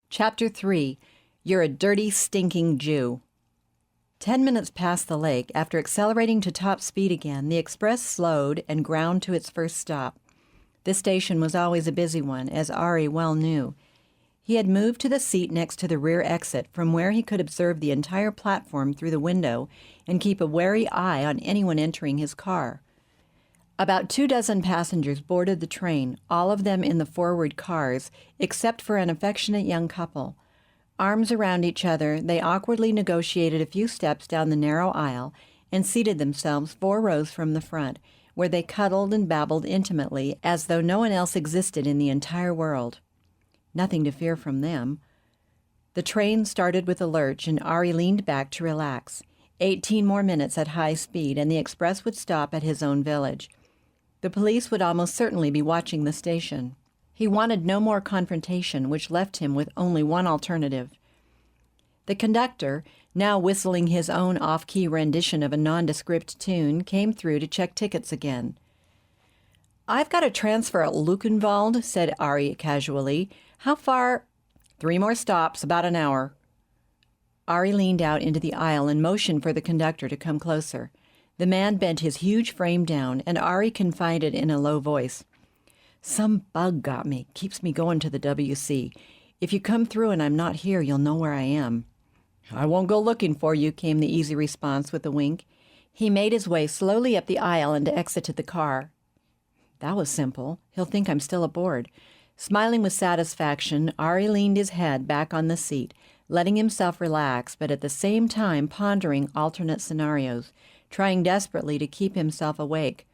Chapter 3. You're a Dirty, Stinking Jew. 10 minutes past the lake, after accelerating to top speed again, the express slowed and ground to its first stop. This station was always a busy one, as Ari well knew. He had moved to the seat next to the rear exit, from where he could observe the entire platform through the window and keep a wary eye on anyone entering his car. About 24 passengers boarded the train, all of them in the forward cars, except for an affectionate young couple. Arms around each other, they awkwardly negotiated a few steps down the narrow aisle and seated themselves 4 rows from the front, where they cuddled and babbled intimately, as though no one else existed in the entire world. Nothing to fear from them. The train started with a lurch, and Ari leaned back to relax. 18 more minutes at high speed, and the express would stop at his own village. The police would almost certainly be watching the station. He wanted no more confrontation, which left him with only one alternative. The conductor, now whistling his own off-key rendition of a nondescript tune, came through to check tickets again. "I've got a transfer at Luckenwald," said Ari casually. "How far?" "3 more stops, about an hour." Ari leaned out into the aisle and motioned for the conductor to come closer. The man bent his huge frame down, and Ari confided in a low voice, "Some bug got me, keeps me going to the WC. If you come through and I'm not here, you'll know where I am." "I won't go looking for you," came the easy response with a wink. He made his way slowly up the aisle and exited the car. "That was simple. He'll think I'm still aboard." Smiling with satisfaction, Ari leaned his head back on the seat, letting himself relax, but at the same time pondering alternate scenarios, trying desperately to keep himself awake.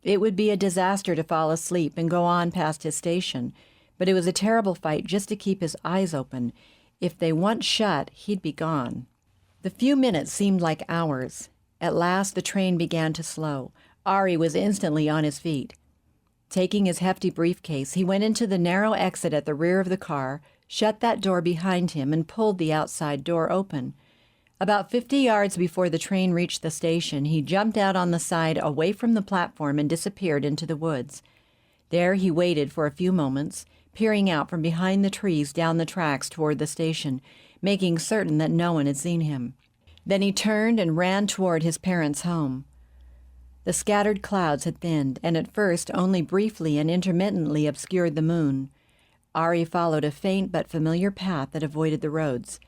It would be a disaster to fall asleep and go on past his station, but it was a terrible fight just to keep his eyes open. If they once shut, he'd be gone. The few minutes seemed like hours. At last the train began to slow. Ari was instantly on his feet. Taking his hefty briefcase, he went into the narrow exit at the rear of the car, shut that door behind him, and pulled the outside door open. About 50 yards before the train reached the station, he jumped out on the side away from the platform and disappeared into the woods. There he waited for a few moments, peering out from behind the trees down the tracks toward the station, making certain that no one had seen him. Then he turned and ran toward his parents' home. The scattered clouds had thinned, and at first only briefly and intermittently obscured the moon. Ari followed a faint but familiar path that avoided the roads.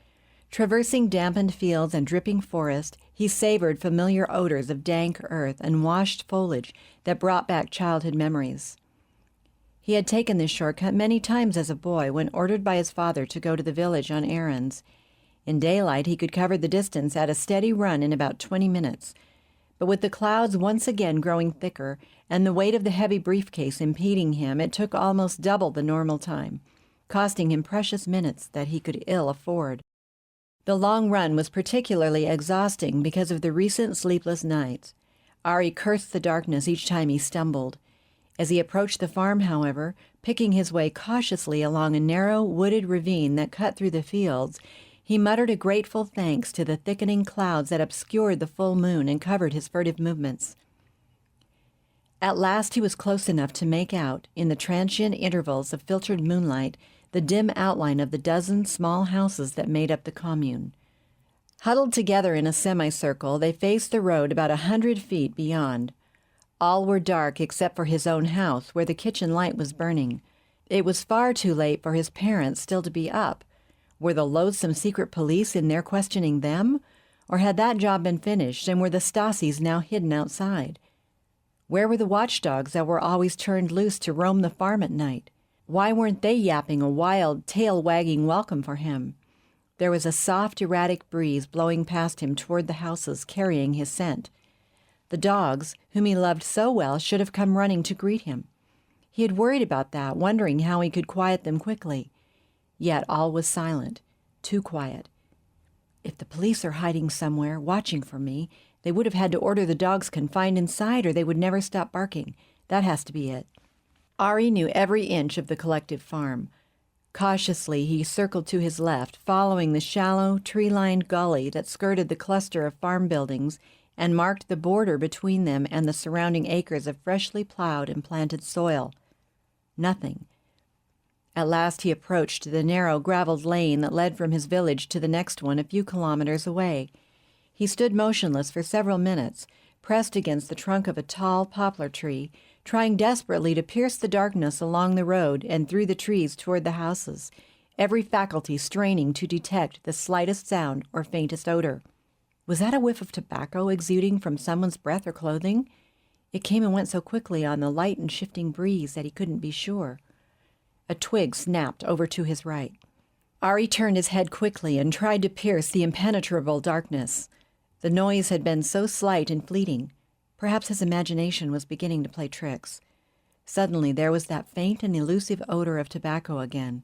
Traversing dampened fields and dripping forest, he savored familiar odors of dank earth and washed foliage that brought back childhood memories. He had taken this shortcut many times as a boy when ordered by his father to go to the village on errands. In daylight, he could cover the distance at a steady run in about 20 minutes. But with the clouds once again growing thicker and the weight of the heavy briefcase impeding him, it took almost double the normal time, costing him precious minutes that he could ill afford. The long run was particularly exhausting because of the recent sleepless nights. Ari cursed the darkness each time he stumbled. As he approached the farm, however, picking his way cautiously along a narrow, wooded ravine that cut through the fields, he muttered a grateful thanks to the thickening clouds that obscured the full moon and covered his furtive movements. At last he was close enough to make out, in the transient intervals of filtered moonlight, the dim outline of the dozen small houses that made up the commune. Huddled together in a semicircle, they faced the road about 100 feet beyond. All were dark except for his own house, where the kitchen light was burning. It was far too late for his parents still to be up. Were the loathsome secret police in there questioning them? Or had that job been finished, and were the Stasis now hidden outside? Where were the watchdogs that were always turned loose to roam the farm at night? Why weren't they yapping a wild, tail-wagging welcome for him? There was a soft, erratic breeze blowing past him toward the houses, carrying his scent. The dogs, whom he loved so well, should have come running to greet him. He had worried about that, wondering how he could quiet them quickly. Yet all was silent, too quiet. If the police are hiding somewhere, watching for me, they would have had to order the dogs confined inside, or they would never stop barking. That has to be it. Ari knew every inch of the collective farm. Cautiously, he circled to his left, following the shallow, tree-lined gully that skirted the cluster of farm buildings and marked the border between them and the surrounding acres of freshly plowed and planted soil. Nothing. At last he approached the narrow, graveled lane that led from his village to the next one a few kilometers away. He stood motionless for several minutes, pressed against the trunk of a tall poplar tree, trying desperately to pierce the darkness along the road and through the trees toward the houses, every faculty straining to detect the slightest sound or faintest odor. Was that a whiff of tobacco exuding from someone's breath or clothing? It came and went so quickly on the light and shifting breeze that he couldn't be sure. A twig snapped over to his right. Ari turned his head quickly and tried to pierce the impenetrable darkness. The noise had been so slight and fleeting. Perhaps his imagination was beginning to play tricks. Suddenly there was that faint and elusive odor of tobacco again.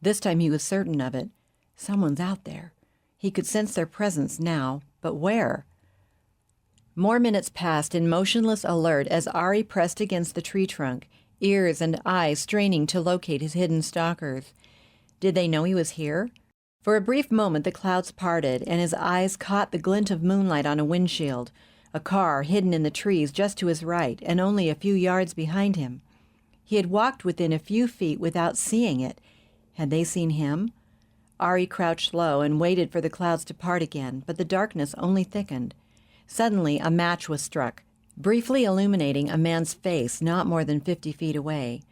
This time he was certain of it. Someone's out there. He could sense their presence now, but where? More minutes passed in motionless alert as Ari pressed against the tree trunk, ears and eyes straining to locate his hidden stalkers. Did they know he was here? For a brief moment the clouds parted, and his eyes caught the glint of moonlight on a windshield, a car hidden in the trees just to his right and only a few yards behind him. He had walked within a few feet without seeing it. Had they seen him? Ari crouched low and waited for the clouds to part again, but the darkness only thickened. Suddenly a match was struck, briefly illuminating a man's face not more than 50 feet away.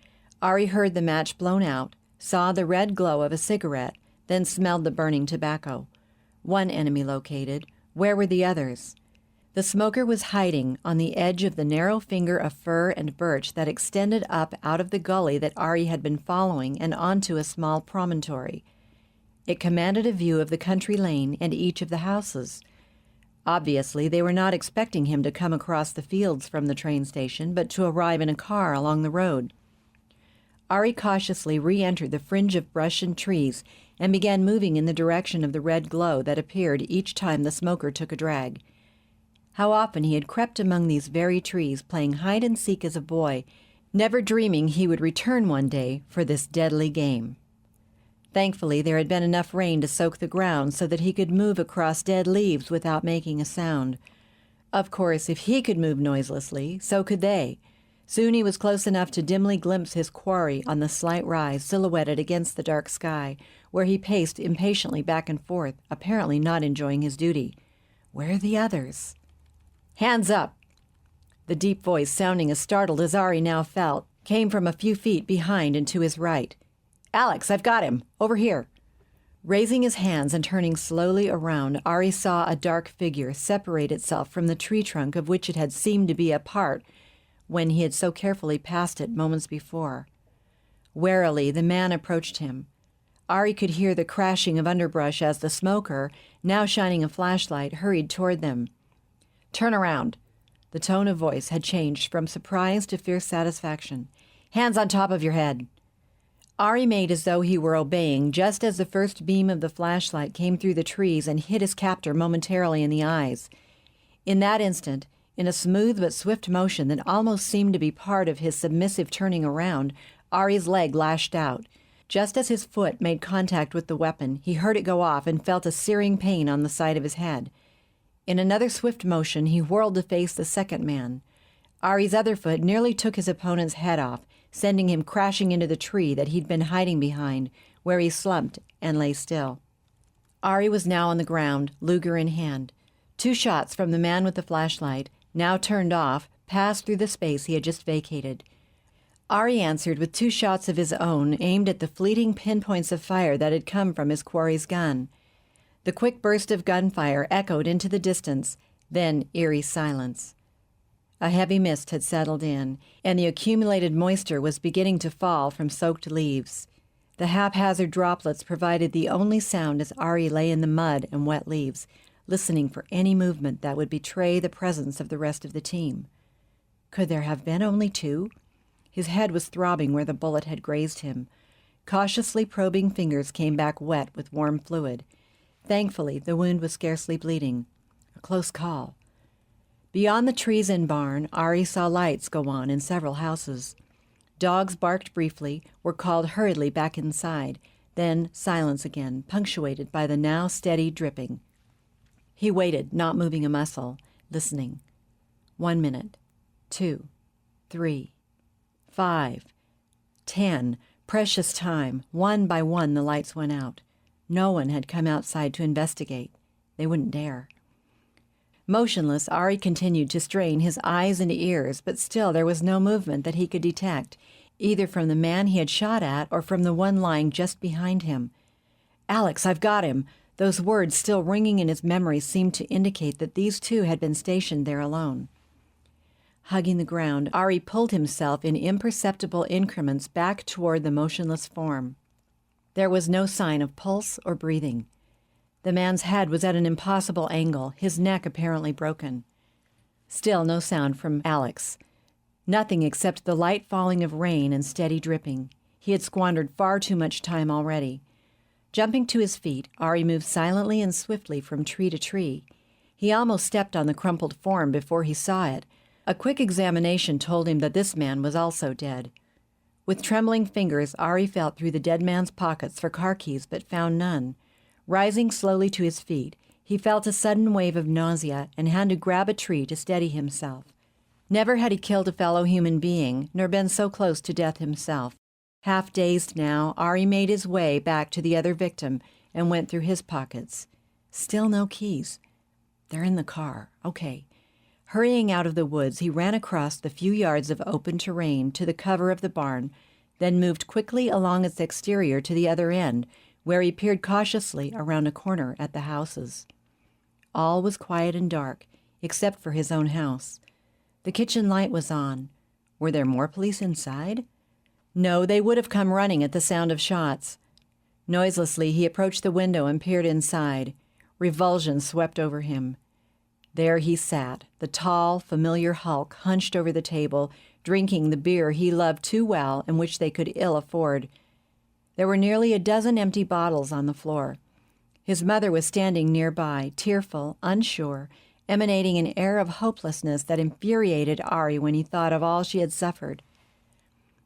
Ari heard the match blown out, saw the red glow of a cigarette, then smelled the burning tobacco. One enemy located. Where were the others? The smoker was hiding on the edge of the narrow finger of fir and birch that extended up out of the gully that Ari had been following and onto a small promontory. It commanded a view of the country lane and each of the houses. Obviously, they were not expecting him to come across the fields from the train station, but to arrive in a car along the road. Ari cautiously re-entered the fringe of brush and trees and began moving in the direction of the red glow that appeared each time the smoker took a drag. How often he had crept among these very trees, playing hide-and-seek as a boy, never dreaming he would return one day for this deadly game. Thankfully, there had been enough rain to soak the ground so that he could move across dead leaves without making a sound. Of course, if he could move noiselessly, so could they. Soon he was close enough to dimly glimpse his quarry on the slight rise silhouetted against the dark sky, where he paced impatiently back and forth, apparently not enjoying his duty. Where are the others? "Hands up!" The deep voice, sounding as startled as Ari now felt, came from a few feet behind and to his right. "Alex, I've got him! Over here!" Raising his hands and turning slowly around, Ari saw a dark figure separate itself from the tree trunk of which it had seemed to be a part when he had so carefully passed it moments before. Warily, the man approached him. Ari could hear the crashing of underbrush as the smoker, now shining a flashlight, hurried toward them. "Turn around." The tone of voice had changed from surprise to fierce satisfaction. "Hands on top of your head." Ari made as though he were obeying just as the first beam of the flashlight came through the trees and hit his captor momentarily in the eyes. In that instant, in a smooth but swift motion that almost seemed to be part of his submissive turning around, Ari's leg lashed out. Just as his foot made contact with the weapon, he heard it go off and felt a searing pain on the side of his head. In another swift motion, he whirled to face the second man. Ari's other foot nearly took his opponent's head off, sending him crashing into the tree that he'd been hiding behind, where he slumped and lay still. Ari was now on the ground, Luger in hand. 2 shots from the man with the flashlight, now turned off, passed through the space he had just vacated. Ari answered with 2 shots of his own, aimed at the fleeting pinpoints of fire that had come from his quarry's gun. The quick burst of gunfire echoed into the distance, then eerie silence. A heavy mist had settled in, and the accumulated moisture was beginning to fall from soaked leaves. The haphazard droplets provided the only sound as Ari lay in the mud and wet leaves, listening for any movement that would betray the presence of the rest of the team. Could there have been only 2? His head was throbbing where the bullet had grazed him. Cautiously probing fingers came back wet with warm fluid. Thankfully, the wound was scarcely bleeding. A close call. Beyond the trees and barn, Ari saw lights go on in several houses. Dogs barked briefly, were called hurriedly back inside, then silence again, punctuated by the now steady dripping. He waited, not moving a muscle, listening. 1 minute, 2, 3, 5, 10. Precious time. One by one, the lights went out. No one had come outside to investigate. They wouldn't dare. Motionless, Ari continued to strain his eyes and ears, but still there was no movement that he could detect, either from the man he had shot at or from the one lying just behind him. "Alex, I've got him." Those words still ringing in his memory seemed to indicate that these two had been stationed there alone. Hugging the ground, Ari pulled himself in imperceptible increments back toward the motionless form. There was no sign of pulse or breathing. The man's head was at an impossible angle, his neck apparently broken. Still no sound from Alex. Nothing except the light falling of rain and steady dripping. He had squandered far too much time already. Jumping to his feet, Ari moved silently and swiftly from tree to tree. He almost stepped on the crumpled form before he saw it. A quick examination told him that this man was also dead. With trembling fingers, Ari felt through the dead man's pockets for car keys, but found none. Rising slowly to his feet, he felt a sudden wave of nausea and had to grab a tree to steady himself. Never had he killed a fellow human being, nor been so close to death himself. Half dazed now, Ari made his way back to the other victim and went through his pockets. Still no keys. They're in the car. Okay. Hurrying out of the woods, he ran across the few yards of open terrain to the cover of the barn, then moved quickly along its exterior to the other end, where he peered cautiously around a corner at the houses. All was quiet and dark, except for his own house. The kitchen light was on. Were there more police inside? No, they would have come running at the sound of shots. Noiselessly, he approached the window and peered inside. Revulsion swept over him. There he sat, the tall, familiar hulk hunched over the table, drinking the beer he loved too well and which they could ill afford. There were nearly a dozen empty bottles on the floor. His mother was standing nearby, tearful, unsure, emanating an air of hopelessness that infuriated Ari when he thought of all she had suffered.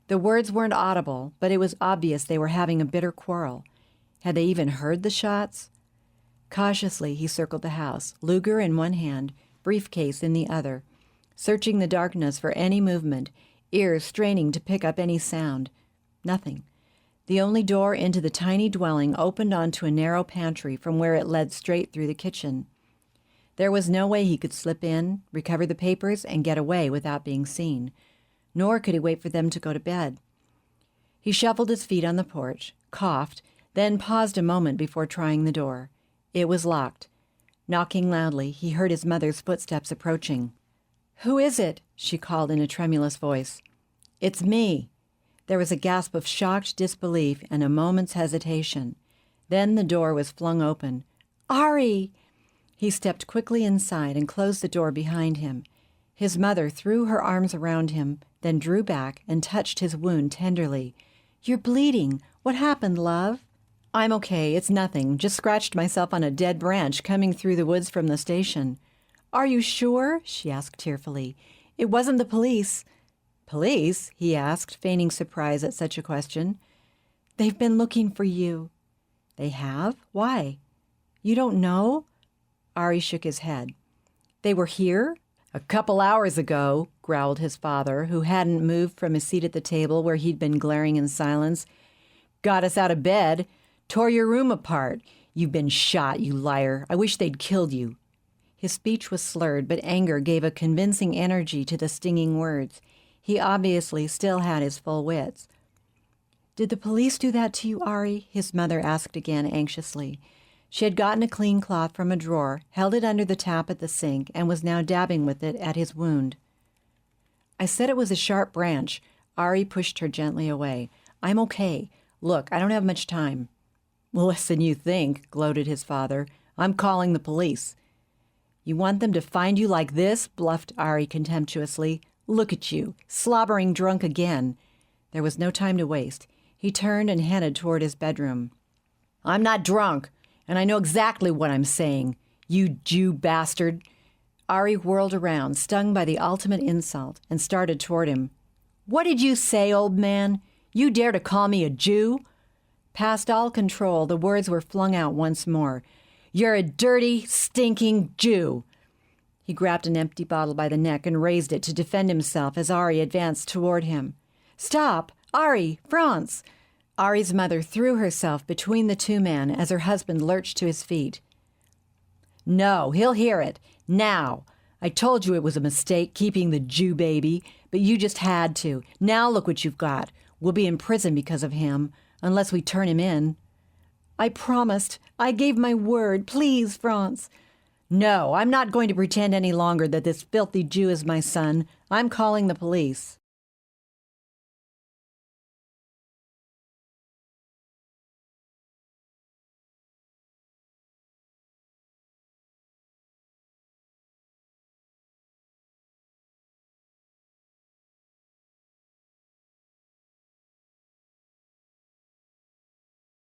The words weren't audible, but it was obvious they were having a bitter quarrel. Had they even heard the shots? Cautiously, he circled the house, Luger in one hand, briefcase in the other, searching the darkness for any movement, ears straining to pick up any sound. Nothing. The only door into the tiny dwelling opened onto a narrow pantry from where it led straight through the kitchen. There was no way he could slip in, recover the papers, and get away without being seen. Nor could he wait for them to go to bed. He shuffled his feet on the porch, coughed, then paused a moment before trying the door. It was locked. Knocking loudly, he heard his mother's footsteps approaching. "Who is it?" she called in a tremulous voice. "It's me." There was a gasp of shocked disbelief and a moment's hesitation. Then the door was flung open. "Ari!" He stepped quickly inside and closed the door behind him. His mother threw her arms around him, then drew back and touched his wound tenderly. "You're bleeding. What happened, love?" "I'm okay. It's nothing. Just scratched myself on a dead branch coming through the woods from the station." "Are you sure?" she asked tearfully. "It wasn't the police." "Police?" he asked, feigning surprise at such a question. "They've been looking for you." "They have? Why?" "You don't know?" Ari shook his head. "They were here?" "A couple hours ago," growled his father, who hadn't moved from his seat at the table where he'd been glaring in silence. "Got us out of bed. Tore your room apart. You've been shot, you liar. I wish they'd killed you." His speech was slurred, but anger gave a convincing energy to the stinging words. He obviously still had his full wits. "Did the police do that to you, Ari?" his mother asked again anxiously. She had gotten a clean cloth from a drawer, held it under the tap at the sink, and was now dabbing with it at his wound. "I said it was a sharp branch." Ari pushed her gently away. "I'm okay. Look, I don't have much time." "Less than you think," gloated his father. "I'm calling the police." "You want them to find you like this?" bluffed Ari contemptuously. "Look at you, slobbering drunk again." There was no time to waste. He turned and headed toward his bedroom. "I'm not drunk, and I know exactly what I'm saying, you Jew bastard." Ari whirled around, stung by the ultimate insult, and started toward him. "What did you say, old man? You dare to call me a Jew?" Past all control, the words were flung out once more. "You're a dirty, stinking Jew." He grabbed an empty bottle by the neck and raised it to defend himself as Ari advanced toward him. "Stop! Ari! Franz!" Ari's mother threw herself between the two men as her husband lurched to his feet. "No, he'll hear it. Now. I told you it was a mistake keeping the Jew baby, but you just had to. Now look what you've got. We'll be in prison because of him, unless we turn him in." "I promised. I gave my word. Please, Franz." "No, I'm not going to pretend any longer that this filthy Jew is my son. I'm calling the police."